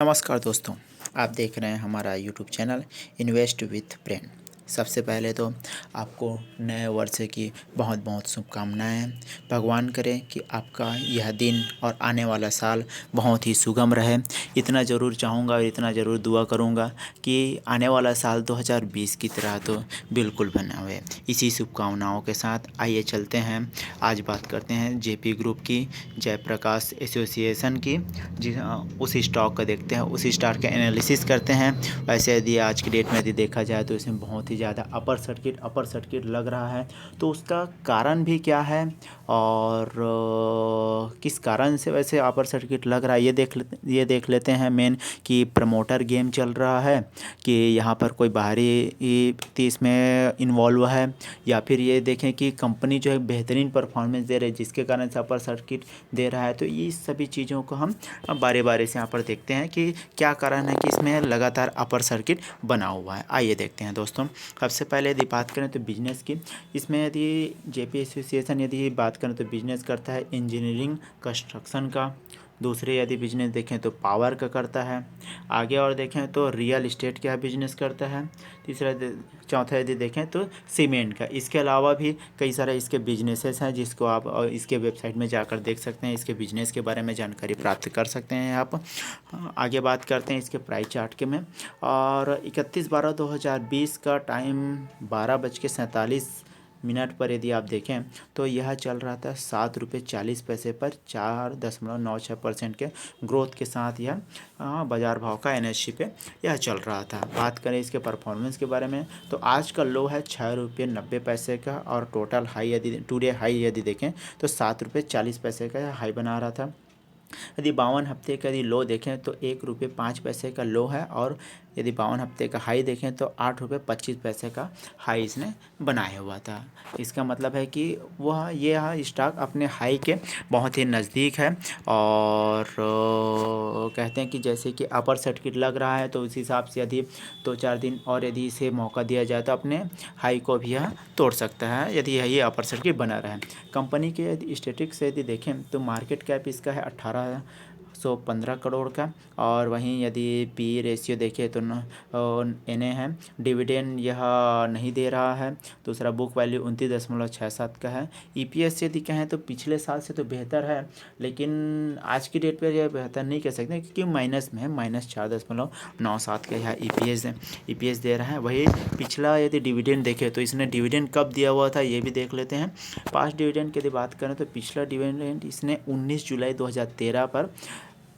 नमस्कार दोस्तों, आप देख रहे हैं हमारा YouTube channel invest with brain. सबसे पहले तो आपको नए वर्ष की बहुत बहुत शुभकामनाएं। भगवान करे कि आपका यह दिन और आने वाला साल बहुत ही सुगम रहे। इतना ज़रूर चाहूँगा और इतना ज़रूर दुआ करूँगा कि आने वाला साल 2020 की तरह तो बिल्कुल बना हुए। इसी शुभकामनाओं के साथ आइए चलते हैं, आज बात करते हैं जेपी ग्रुप की, जयप्रकाश एसोसिएशन की। जी हाँ, उस स्टॉक का देखते हैं, उस स्टॉक का एनालिसिस करते हैं। वैसे यदि आज की डेट में यदि देखा जाए तो इसमें बहुत ही ज़्यादा अपर सर्किट लग रहा है। तो उसका कारण भी क्या है और किस कारण से वैसे अपर सर्किट लग रहा है ये देख लेते हैं। मेन कि प्रमोटर गेम चल रहा है कि यहाँ पर कोई बाहरी इसमें इन्वॉल्व है, या फिर ये देखें कि कंपनी जो है बेहतरीन परफॉर्मेंस दे रही है जिसके कारण से अपर सर्किट दे रहा है। तो ये सभी चीज़ों को हम बारी बारी से यहाँ पर देखते हैं कि क्या कारण है कि इसमें लगातार अपर सर्किट बना हुआ है। आइए देखते हैं दोस्तों। सबसे पहले यदि बात करें तो बिजनेस की, इसमें यदि जेपी एसोसिएशन यदि बात करें तो बिजनेस करता है इंजीनियरिंग कंस्ट्रक्शन का। दूसरे यदि बिजनेस देखें तो पावर का करता है। आगे और देखें तो रियल इस्टेट का बिजनेस करता है। चौथा यदि देखें तो सीमेंट का। इसके अलावा भी कई सारे इसके बिजनेसेस हैं जिसको आप इसके वेबसाइट में जाकर देख सकते हैं। इसके बिजनेस के बारे में जानकारी प्राप्त कर सकते हैं आप। आगे बात करते हैं इसके प्राइस चार्ट के में। और 31/12/2020 का टाइम 12:47 पर यदि आप देखें तो यह चल रहा था ₹7.40 पर 4.96% के ग्रोथ के साथ यह बाज़ार भाव का NSE पे यह चल रहा था। बात करें इसके परफॉर्मेंस के बारे में तो आज का लो है ₹6.90 का, और टोटल हाई यदि टुडे हाई यदि देखें तो ₹7.40 का यह हाई बना रहा था। यदि 52 हफ्ते का यदि लो देखें तो ₹1.05 का लो है, और यदि 52 हफ्ते का हाई देखें तो ₹8.25 का हाई इसने बनाया हुआ था। इसका मतलब है कि यह स्टॉक अपने हाई के बहुत ही नज़दीक है। और कहते हैं कि जैसे कि अपर सर्किट लग रहा है तो उस हिसाब से यदि 2-4 दिन और यदि इसे मौका दिया जाए तो अपने हाई को भी यह तोड़ सकता है यदि यही अपर सर्किट बना रहे। कंपनी के यदि स्टैटिस्टिक्स से यदि देखें तो मार्केट कैप इसका है 1815 करोड़ का, और वहीं यदि पी रेशियो देखें तो NA है। डिविडेंड यह नहीं दे रहा है। दूसरा बुक वैल्यू 29.67 का है। EPS यदि कहें तो पिछले साल से तो बेहतर है, लेकिन आज की डेट पर यह बेहतर नहीं कह सकते क्योंकि माइनस में है, -4.97 का यह EPS दे रहा है। वही पिछला यदि डिविडेंड देखें तो इसने डिविडेंड कब दिया हुआ था ये भी देख लेते हैं। पास्ट डिविडेंड की यदि बात करें तो पिछला डिविडेंड इसने 19 जुलाई 2013 पर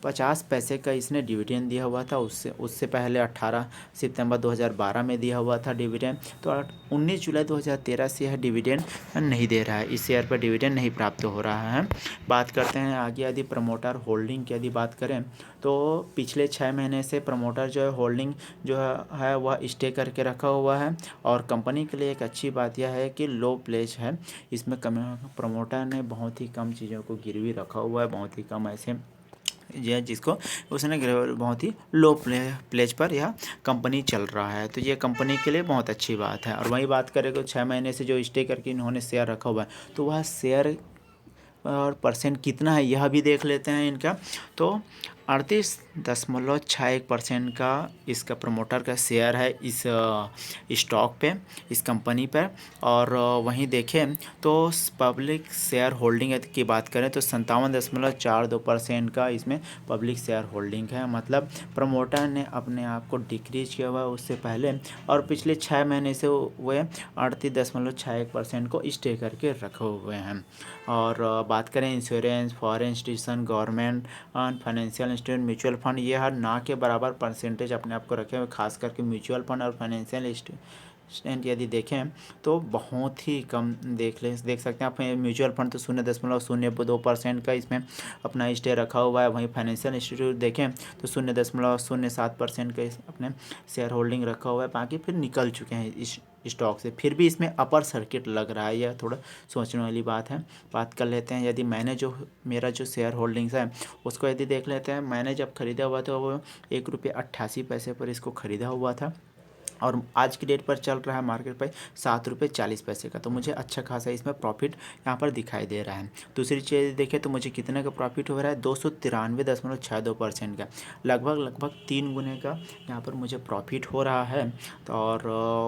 50 पैसे का इसने डिविडेंड दिया हुआ था। उससे पहले 18 सितंबर 2012 में दिया हुआ था डिविडेंड। तो 19 जुलाई 2013 से यह डिविडेंड नहीं दे रहा है, इस शेयर पर डिविडेंड नहीं प्राप्त हो रहा है। बात करते हैं आगे यदि प्रमोटर होल्डिंग की यदि बात करें तो पिछले 6 महीने से प्रमोटर जो है होल्डिंग जो है वह स्टे करके रखा हुआ है। और कंपनी के लिए एक अच्छी बात यह है कि लो प्लेज है। इसमें प्रमोटर ने बहुत ही कम चीज़ों को गिरवी रखा हुआ है, बहुत ही कम ऐसे यह जिसको उसने बहुत ही लो प्लेज पर यह कंपनी चल रहा है। तो ये कंपनी के लिए बहुत अच्छी बात है। और वही बात करें तो 6 महीने से जो स्टे करके इन्होंने शेयर रखा हुआ है तो वह शेयर और परसेंट कितना है यह भी देख लेते हैं इनका। तो 38.61% का इसका प्रमोटर का शेयर है इस स्टॉक पे, इस कंपनी पर। और वहीं देखें तो पब्लिक शेयर होल्डिंग की बात करें तो 57.42% का इसमें पब्लिक शेयर होल्डिंग है। मतलब प्रमोटर ने अपने आप को डिक्रीज किया हुआ है उससे पहले, और पिछले 6 महीने से वे 38.61% को स्टे करके रखे हुए हैं। और बात करें इंश्योरेंस, फॉरेन इंस्टीट्यूशन, गवर्नमेंट और फाइनेंशियल इंस्टीट्यूट, म्यूचुअल फंड, ये हर ना के बराबर परसेंटेज अपने आप को रखे हुए, खास करके म्यूचुअल फंड और फाइनेंशियल इंस्टीट्यूट यदि देखें तो बहुत ही कम देख सकते हैं आप। म्यूचुअल फंड तो 0.02% का इसमें अपना स्टे रखा हुआ है। वहीं फाइनेंशियल इंस्टीट्यूट देखें तो 0.07% का अपने शेयर होल्डिंग रखा हुआ है। बाकी फिर निकल चुके हैं इस स्टॉक से, फिर भी इसमें अपर सर्किट लग रहा है, यह थोड़ा सोचने वाली बात है। बात कर लेते हैं यदि मेरा जो शेयर होल्डिंग्स है उसको यदि देख लेते हैं। मैंने जब ख़रीदा हुआ था वो ₹1.88 पर इसको ख़रीदा हुआ था, और आज की डेट पर चल रहा है मार्केट प्राइस 7 रुपये 40 पैसे का। तो मुझे अच्छा खासा इसमें प्रॉफिट यहाँ पर दिखाई दे रहा है। दूसरी चीज़ देखें तो मुझे कितने का प्रॉफिट हो रहा है, 293.62% का, लगभग 3 गुने का यहाँ पर मुझे प्रॉफिट हो रहा है। तो और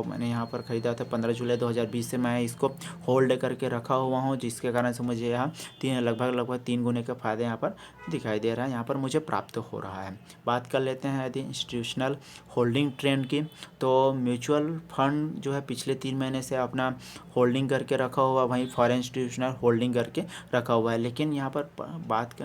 मैंने यहाँ पर ख़रीदा था 15 जुलाई 2020 से, मैं इसको होल्ड करके रखा हुआ हूँ, जिसके कारण से मुझे यहाँ लगभग 3 गुने का फ़ायदा यहाँ पर दिखाई दे रहा है, यहाँ पर मुझे प्राप्त हो रहा है। बात कर लेते हैं यदि इंस्टीट्यूशनल होल्डिंग ट्रेंड की, तो म्यूचुअल फंड जो है पिछले 3 महीने से अपना होल्डिंग करके रखा हुआ, वहीं फॉरेन इंस्टीट्यूशनल होल्डिंग करके रखा हुआ है। लेकिन यहाँ पर बात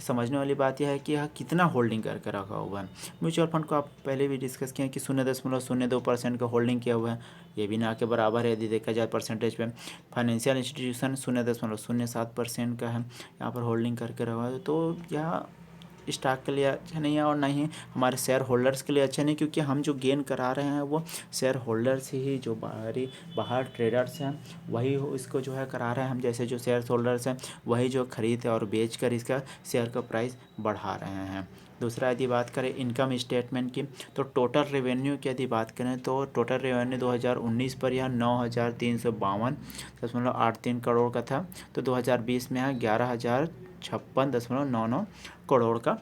समझने वाली बात यह है कि यह कितना होल्डिंग करके रखा हुआ है। म्यूचुअल फंड को आप पहले भी डिस्कस किए कि 0.02% का होल्डिंग किया हुआ है, ये भी ना के बराबर है यदि देखा जाए परसेंटेज पे। फाइनेंशियल इंस्टीट्यूशन 0.07% का है, यहाँ पर होल्डिंग करके रखा है। तो यह स्टॉक के लिए अच्छा नहीं है और ना ही हमारे शेयर होल्डर्स के लिए अच्छा नहीं, क्योंकि हम जो गेन करा रहे हैं वो शेयर होल्डर्स ही, जो बाहर ट्रेडर्स हैं वही इसको जो है करा रहे हैं। हम जैसे जो शेयर होल्डर्स हैं वही जो खरीद और बेच कर इसका शेयर का प्राइस बढ़ा रहे हैं। दूसरा यदि बात करें इनकम स्टेटमेंट की, तो टोटल रेवेन्यू की यदि बात करें तो टोटल रेवेन्यू 2019 पर यह 9,352.83 करोड़ का था। तो 2020 में यह 11,056.99 करोड़ का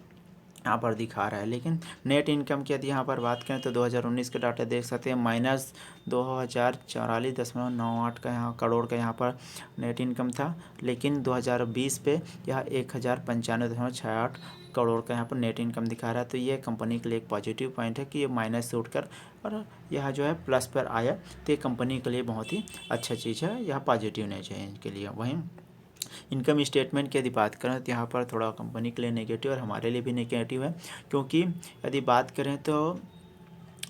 यहाँ पर दिखा रहा है। लेकिन नेट इनकम की यदि यहाँ पर बात करें तो 2019 के डाटा देख सकते हैं, -2,044.98 का यहाँ करोड़ का यहाँ पर नेट इनकम था। लेकिन 2020 पे यह 1,095.68 करोड़ का यहाँ पर नेट इनकम दिखा रहा है। तो ये कंपनी के लिए एक पॉजिटिव पॉइंट है कि ये माइनस से उठकर और यह जो है प्लस पर आया, तो ये कंपनी के लिए बहुत ही अच्छा चीज़ है, यह पॉजिटिव न्यूज़ है इनके लिए। वहीं इनकम स्टेटमेंट की यदि बात करें तो यहाँ पर थोड़ा कंपनी के लिए नेगेटिव और हमारे लिए भी नेगेटिव है, क्योंकि यदि बात करें तो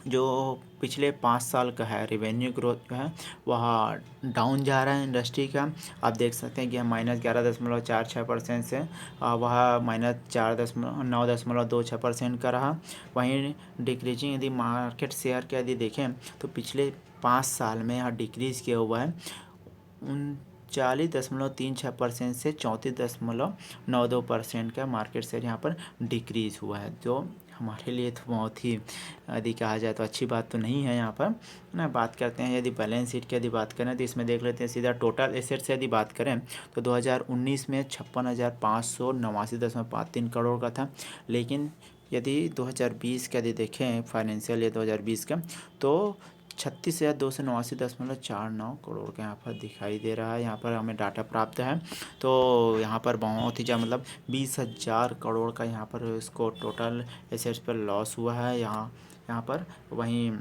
जो पिछले 5 साल का है रेवेन्यू ग्रोथ जो है वह डाउन जा रहा है इंडस्ट्री का। आप देख सकते हैं कि -11.46% से वह -9.26% का रहा। वहीं डिक्रीजिंग यदि मार्केट शेयर के यदि देखें तो पिछले 5 साल में यहाँ डिक्रीज़ किया हुआ है 39.36% से 34.92% का मार्केट शेयर यहाँ पर डिक्रीज़ हुआ है, जो हमारे लिए तो बहुत ही यदि कहा जाए तो अच्छी बात तो नहीं है। यहाँ पर ना बात करते हैं यदि बैलेंस शीट की यदि बात करें तो इसमें देख लेते हैं सीधा टोटल एसेट से यदि बात करें तो 2019 में 56,589.53 करोड़ का था। लेकिन यदि 2020 का यदि देखें फाइनेंशियल ईयर 2020 का, तो 36,289.49 करोड़ का यहाँ पर दिखाई दे रहा है। यहाँ पर हमें डाटा प्राप्त है, तो यहाँ पर बहुत ही ज़्यादा मतलब 20,000 करोड़ का यहाँ पर इसको टोटल एसेट्स पर लॉस हुआ है यहाँ पर। वहीं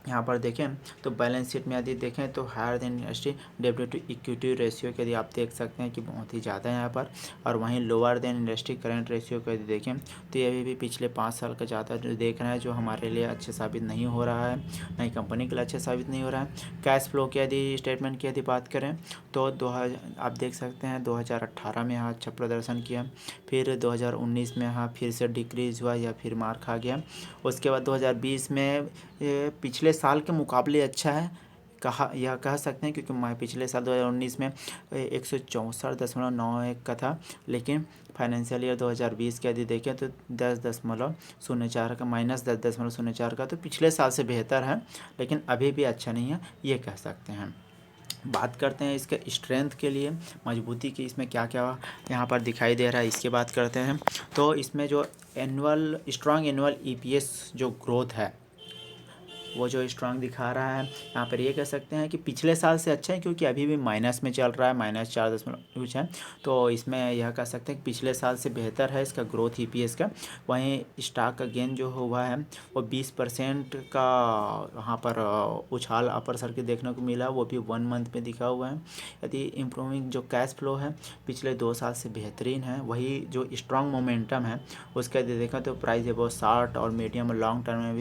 यहाँ पर देखें तो बैलेंस शीट में यदि देखें तो हायर देन इंडस्ट्री डेब्ट टू इक्विटी रेशियो के यदि आप देख सकते हैं कि बहुत ही ज़्यादा है यहाँ पर। और वहीं lower than industry current ratio को यदि देखें तो ये भी पिछले 5 साल का ज़्यादा जो देख रहे हैं, जो हमारे लिए अच्छे साबित नहीं हो रहा है, नहीं कंपनी के लिए अच्छे साबित नहीं हो रहा है। कैश फ्लो की यदि स्टेटमेंट की यदि बात करें तो आप देख सकते हैं 2018 में यहाँ अच्छा प्रदर्शन किया, फिर 2019 में यहाँ फिर से डिक्रीज़ हुआ या फिर मार खा गया। उसके बाद 2020 में पिछले साल के मुकाबले अच्छा है कह सकते हैं, क्योंकि पिछले साल 2019 में 164.91 का था। लेकिन फाइनेंशियल ईयर 2020 के यदि देखें तो 10.04 का -10.04 का, तो पिछले साल से बेहतर है, लेकिन अभी भी अच्छा नहीं है, ये कह सकते हैं। बात करते हैं इसके स्ट्रेंथ के लिए, मजबूती की इसमें क्या क्या यहाँ पर दिखाई दे रहा है, इसकी बात करते हैं। तो इसमें जो स्ट्रॉन्ग एनुअल EPS जो ग्रोथ है वो जो स्ट्रांग दिखा रहा है, यहाँ पर ये कह सकते हैं कि पिछले साल से अच्छा है, क्योंकि अभी भी माइनस में चल रहा है, -4 कुछ है। तो इसमें यह कह सकते हैं कि पिछले साल से बेहतर है इसका ग्रोथ EPS का। वहीं स्टॉक का गेन जो हुआ है वो 20% का वहाँ पर उछाल अपर सर्किट देखने को मिला, वो भी 1 मंथ में दिखा हुआ है। यदि इम्प्रूविंग जो कैश फ्लो है पिछले 2 साल से बेहतरीन है। वही जो स्ट्रॉन्ग मोमेंटम है उसका यदि देखा तो प्राइस अबाउट शॉर्ट और मीडियम और लॉन्ग टर्म में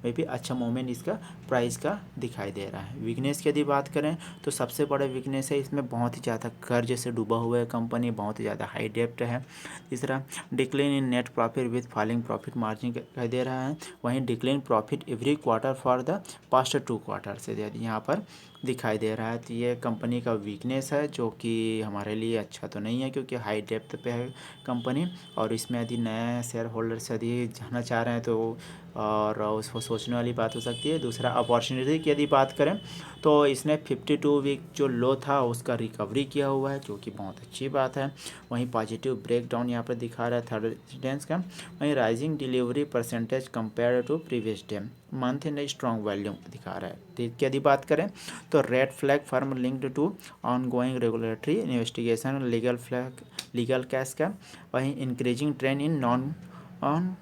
भी अच्छा मोमेंट इसका प्राइस का दिखाई दे रहा है। वीकनेस की यदि बात करें तो सबसे बड़ा वीकनेस है इसमें बहुत ही ज़्यादा कर्ज से डूबा हुआ है कंपनी, बहुत ही ज़्यादा हाई डेप्ट है। तीसरा decline in net profit with falling profit margin दिखाई दे रहा है। वहीं decline profit every quarter for the past 2 quarter से यहाँ पर दिखाई दे रहा है। तो ये कंपनी का वीकनेस है जो कि हमारे लिए अच्छा तो नहीं है, क्योंकि हाई डेप्थ पे है कंपनी। और इसमें यदि नए शेयर होल्डर्स यदि जाना चाह रहे हैं तो और उसको सोचने वाली बात हो सकती है। दूसरा, अपॉर्चुनिटी की यदि बात करें तो इसने 52 वीक जो लो था उसका रिकवरी किया हुआ है, जो कि बहुत अच्छी बात है। वहीं पॉजिटिव ब्रेकडाउन यहाँ पर दिखा रहा है थर्ड रेजिडेंस का। वहीं rising delivery percentage compare to previous day, month in strong volume दिखा रहा है। ठीक, यदि बात करें तो red flag firm linked to ongoing regulatory investigation, legal cash का। वहीं increasing trend in non on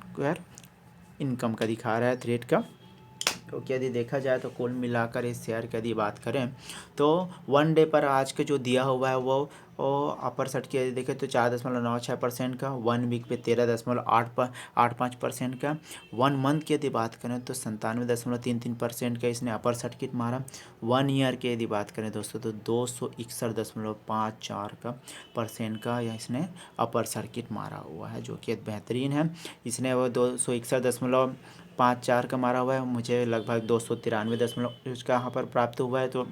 income का दिखा रहा है थ्रेड का। क्योंकि यदि देखा जाए तो कुल मिलाकर इस शेयर की यदि बात करें तो 1 डे पर आज के जो दिया हुआ है वो अपर सर्ट की यदि देखें तो 4.96% का, 1 वीक पे 13.85% का, 1 मंथ की यदि बात करें तो 97.33% का इसने अपर सर्किट मारा। 1 ईयर की यदि बात करें दोस्तों तो 261.54 का % का इसने अपर सर्किट मारा हुआ है, जो कि बेहतरीन है। इसने वो 261.54 का मारा हुआ है, मुझे लगभग 293 उसका यहाँ पर प्राप्त हुआ है, तो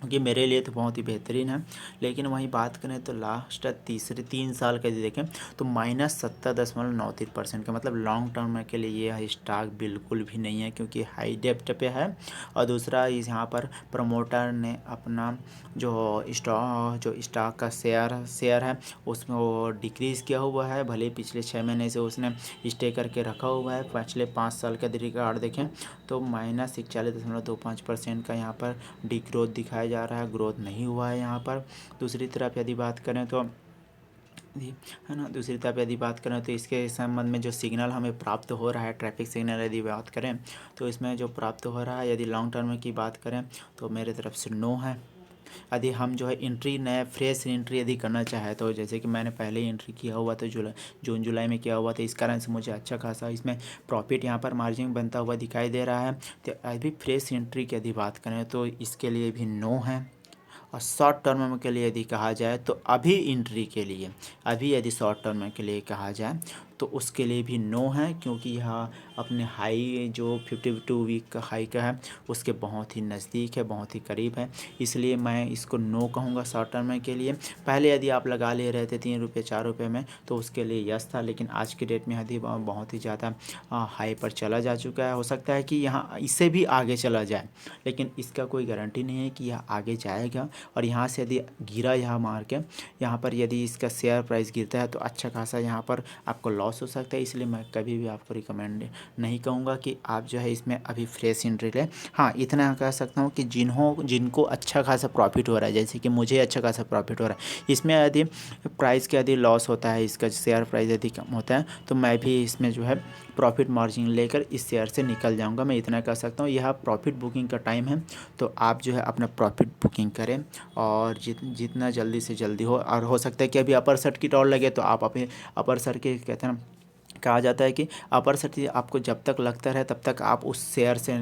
कि मेरे लिए तो बहुत ही बेहतरीन है। लेकिन वहीं बात करें तो लास्ट 3 साल का यदि देखें तो -70.93% का, मतलब लॉन्ग टर्म के लिए ये स्टॉक बिल्कुल भी नहीं है, क्योंकि हाई डेप्थ पे है। और दूसरा, इस यहाँ पर प्रमोटर ने अपना जो स्टॉक का शेयर है उसमें वो डिक्रीज़ किया हुआ है। भले ही पिछले 6 महीने से उसने स्टे करके रखा हुआ है। पिछले 5 साल का रिकॉर्ड देखें तो -41.25% का यहाँ पर डिग्रोथ दिखाया जा रहा है, ग्रोथ नहीं हुआ है यहाँ पर। दूसरी तरफ यदि बात करें तो है ना, दूसरी तरफ यदि बात करें तो इसके संबंध में जो सिग्नल हमें प्राप्त हो रहा है, ट्रैफिक सिग्नल यदि बात करें तो इसमें जो प्राप्त हो रहा है, यदि लॉन्ग टर्म की बात करें तो मेरे तरफ से नो है। यदि हम जो है एंट्री नया फ्रेश एंट्री यदि करना चाहे तो जैसे कि मैंने पहले ही एंट्री किया हुआ था जून जुलाई में किया हुआ था, इस कारण से मुझे अच्छा खासा इसमें प्रॉफिट यहाँ पर मार्जिन बनता हुआ दिखाई दे रहा है। तो अभी फ्रेश एंट्री की यदि बात करें तो इसके लिए भी नो है। और शॉर्ट टर्म के लिए यदि कहा जाए तो अभी एंट्री के लिए, अभी यदि शॉर्ट टर्म के लिए कहा जाए तो उसके लिए भी नो है, क्योंकि यह अपने हाई जो 52 वीक का हाई का है उसके बहुत ही नज़दीक है, बहुत ही करीब है। इसलिए मैं इसको नो कहूँगा शॉर्ट टर्म के लिए। पहले यदि आप लगा ले रहे थे 3 रुपये 4 रुपये में तो उसके लिए यस था, लेकिन आज की डेट में यदि बहुत ही ज़्यादा हाई पर चला जा चुका है। हो सकता है कि यहाँ इससे भी आगे चला जाए, लेकिन इसका कोई गारंटी नहीं है कि यह आगे जाएगा। और यहाँ से यदि गिरा यहाँ मार के, यहाँ पर यदि इसका शेयर प्राइस गिरता है तो अच्छा खासा यहाँ पर आपको लॉस हो सकता है। इसलिए मैं कभी भी आपको रिकमेंड नहीं कहूँगा कि आप जो है इसमें अभी फ्रेश एंट्री लें। हाँ, इतना कह सकता हूँ कि जिनको अच्छा खासा प्रॉफिट हो रहा है, जैसे कि मुझे अच्छा खासा प्रॉफिट हो रहा है, इसमें यदि प्राइस का यदि लॉस होता है, इसका शेयर प्राइस यदि कम होता है तो मैं भी इसमें जो है प्रॉफिट मार्जिन लेकर इस शेयर से निकल जाऊंगा। मैं इतना कह सकता हूँ। यह प्रॉफिट बुकिंग का टाइम है, तो आप जो है अपना प्रॉफिट बुकिंग करें और जितना जल्दी से जल्दी हो। और हो सकता है कि अभी अपर सर्किट और लगे तो आप अपने अपर सर्किट कहते हैं ना, कहा जाता है कि अपर सर्किट आपको जब तक लगता रहे तब तक आप उस शेयर से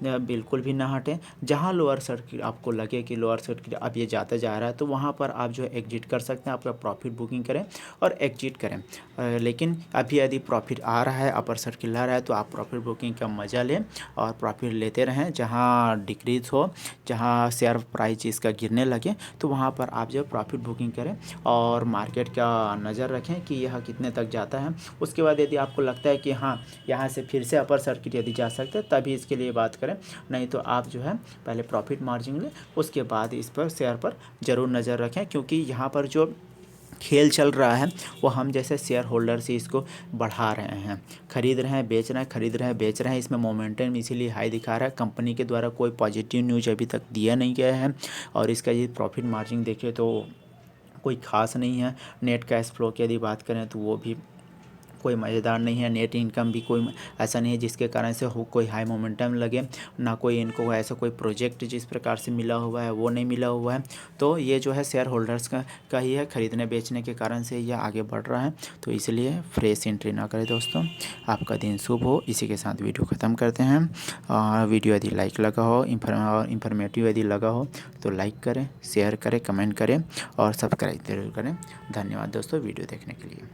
बिल्कुल भी ना हटें। जहाँ लोअर सर्किट आपको लगे कि लोअर सर्किट अब ये जाता जा रहा है तो वहाँ पर आप जो है एग्जिट कर सकते हैं, आपका प्रॉफिट बुकिंग करें और एग्जिट करें। लेकिन अभी यदि प्रॉफिट आ रहा है, अपर सर्किट ला रहा है, तो आप प्रॉफिट बुकिंग का मज़ा लें और प्रॉफिट लेते रहें। जहाँ डिक्रीज हो, जहाँ शेयर प्राइस इसका गिरने लगे तो वहाँ पर आप जो प्रॉफिट बुकिंग करें और मार्केट का नज़र रखें कि यह कितने तक जाता है। उसके बाद यदि आपको लगता है कि हाँ यहाँ से फिर से अपर सर्किट यदि जा सकते हैं तभी इसके लिए बात करें, नहीं तो आप जो है पहले प्रॉफिट मार्जिन लें, उसके बाद इस पर शेयर पर ज़रूर नज़र रखें। क्योंकि यहाँ पर जो खेल चल रहा है वो हम जैसे शेयर होल्डर से इसको बढ़ा रहे हैं, खरीद रहे हैं बेच रहे हैं, खरीद रहे हैं बेच रहे हैं। इसमें मोमेंटम इसीलिए हाई दिखा रहा है। कंपनी के द्वारा कोई पॉजिटिव न्यूज अभी तक दिया नहीं गया है और इसका ये प्रॉफिट मार्जिन देखें तो कोई ख़ास नहीं है। नेट कैश फ्लो की यदि बात करें तो वो भी कोई मज़ेदार नहीं है। नेट इनकम भी कोई ऐसा नहीं है जिसके कारण से हो कोई हाई मोमेंटम लगे, ना कोई इनको ऐसा कोई प्रोजेक्ट जिस प्रकार से मिला हुआ है वो नहीं मिला हुआ है। तो ये जो है शेयर होल्डर्स का ही है, खरीदने बेचने के कारण से ये आगे बढ़ रहा है। तो इसलिए फ्रेश एंट्री ना करें दोस्तों। आपका दिन शुभ हो। इसी के साथ वीडियो ख़त्म करते हैं। वीडियो यदि लाइक लगा हो और इन्फॉर्मेटिव यदि लगा हो तो लाइक करें, शेयर करें, कमेंट करें और सब्सक्राइब जरूर करें। धन्यवाद दोस्तों वीडियो देखने के लिए।